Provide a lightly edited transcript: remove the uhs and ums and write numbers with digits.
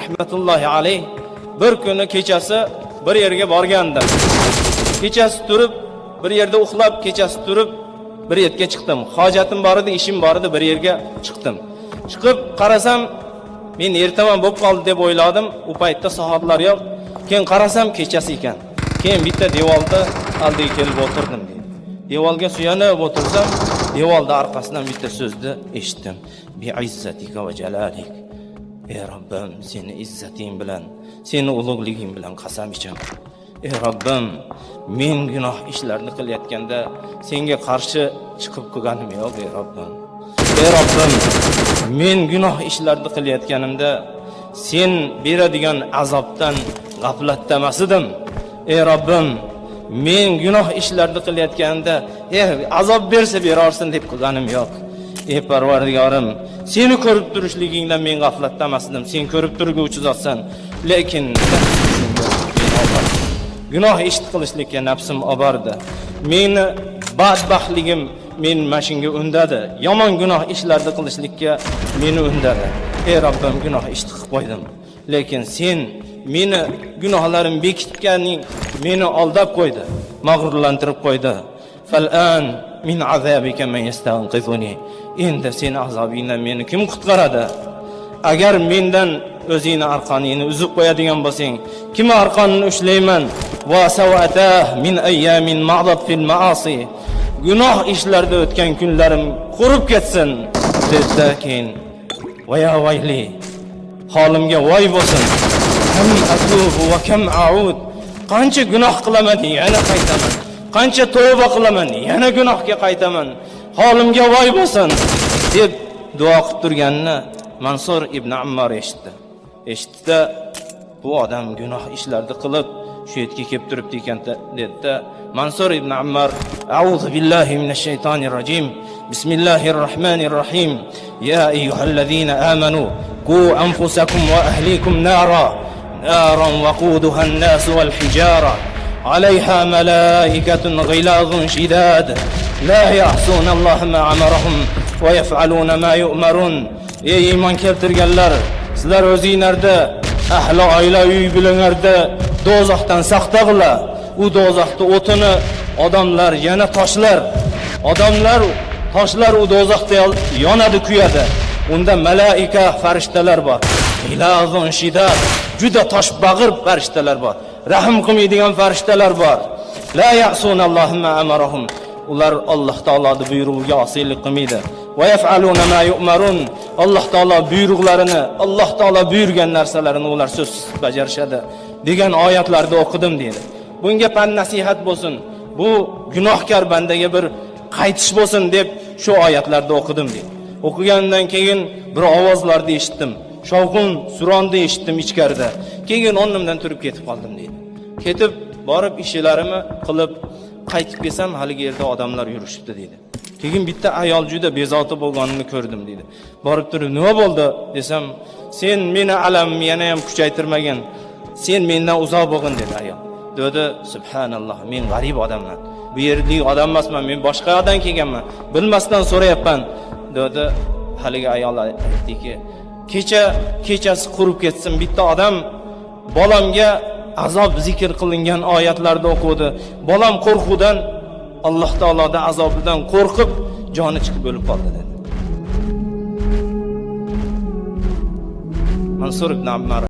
rahmatullohi alayh bir kuni kechasi bir yerga borgandim. Kechasi turib, bir yerda uxlab, kechasi turib bir yerga chiqdim. Hojatim bor edi, ishim bor edi, bir yerga chiqdim. Chiqib qarasam, men ertaman bo'lib qoldi deb o'yladim. U paytda soatlar yo'q. Keyin qarasam kechasi ekan. Keyin bitta devorda oldiga kelib o'tirdim deydi. Devorga suyanib o'tirsam, devorda orqasidan bitta so'zni eshitdim. Bi izzatika va jalalik. Ey Robbim, seni izzating bilan, seni ulug'liging bilan qasam ichaman. Ey Robbim, men gunoh ishlarni qilayotganda senga qarshi chiqib qilganim yo'q, ey Robbim. Ey Robbim, men gunoh ishlarni qilayotganimda sen beradigan azobdan g'aflatdamas edim. Ey Robbim, men gunoh ishlarni qilayotganimda azob bersa berarsin deb qilganim yo'q. Ey Parvardigorim, seni ko'rib turishligingdan men g'aflatdamas edim. Sen ko'rib turguvchi zotsan, lekin gunoh ish qilishlikka nafsim obordi. Meni badbaxtligim men mashinga undadi. Yomon gunoh ishlarni qilishlikka meni undadi. Ey Robbim, gunoh ish qilib qo'ydim. Lekin sen meni gunohlarim bekitganing meni aldab qo'ydi, mag'rurlantirib qo'ydi. Fal'an min azabika man yastanqizuni. Endi sen azobingdan meni kim qutqaradi? Agar mendan o'zingni arqoningni uzib qo'yadigan bo'lsang, kim arqonini ushlayman? Va sawatah min ayyamin ma'dad fil ma'asi. Gunoh ishlarda o'tgan kunlarim qurib ketsin. Dedi keyin va ya vayli, holimga voy bo'lsin. Kam atubu va kam a'ud. Qancha gunoh qilaman, yana qaytaman. Qancha tavba qilaman, yana gunohga qaytaman. Holimga voy bo'lsin deb duo qilib turganini Mansur ibn Ammar eshitdi. Eshitdi, bu odam gunoh ishlarni qilib shu yerga kelib turibdi ekan dedi. Mansur ibn Ammar, "A'udhu billahi minash shaytonir rojim. Bismillahir rohmanir rohim. Ya ayyuhallazina amanu qu anfusakum va ahlikum naran waquduha an-nas wal hijara. 'alayha malaikatun ghilazun shidad la ya'suna Alloha ma amarahum va yaf'aluna ma yu'marun." Ey iymon keltirganlar, sizlar o'zingizlarda ahli oila uy bilanlarda do'zaxdan saqtag'ila. U do'zaxda o'tini odamlar, yana toshlar. Odamlar, toshlar u do'zaxda yonadi, kuyadi. Unda malaika, farishtalar bor. Ilazun shidad, juda toshbag'ir farishtalar bor. Rahim qilmaydigan farishtalar bor. La ya'sunallohu ma amarahum. Ular Alloh taoloning buyrug'iga osiylik qilmaydi. Va yaf'aluna ma yu'marun. Alloh taolo buyruqlarini, Alloh taolo buyurgan narsalarini ular so'zsiz bajarishadi degan oyatlarda o'qidim dedi. Bunga pan nasihat bo'lsin, bu gunohkor bandaga bir qaytish bo'lsin deb shu oyatlarda o'qidim dedi. O'qigandan keyin bir ovozlarni eshitdim. Shovqin, suronni eshitdim ichkarida. Keyin o'rnimdan turib ketib qoldim dedi. Ketib borib ishlarimni qilib qaytib kelsam, haligi yerda odamlar yurishibdi dedi. Keyin bitta ayol juda bezovta bo'lganini ko'rdim dedi. Borib turib, "Nima bo'ldi?" desam, "Sen meni alamimni yana ham kuchaytirmagan. Sen mendan uzoq bo'lgin" dedi ayol. Dedi, "Subhanalloh, men g'arib odamman. Bu yerlik odam emasman, men boshqa yerdan kelganman. Bilmasdan so'rayapman." dedi. Haligi ayol aytdiki, kechasi qurib ketsin, bitta odam bolamga azob zikr qilingan oyatlarda o'qidi. Bolam qo'rquvdan, Alloh taoloning azobidan qo'rqib joni chiqib o'lib qoldi dedi. Mansur ibn Ammar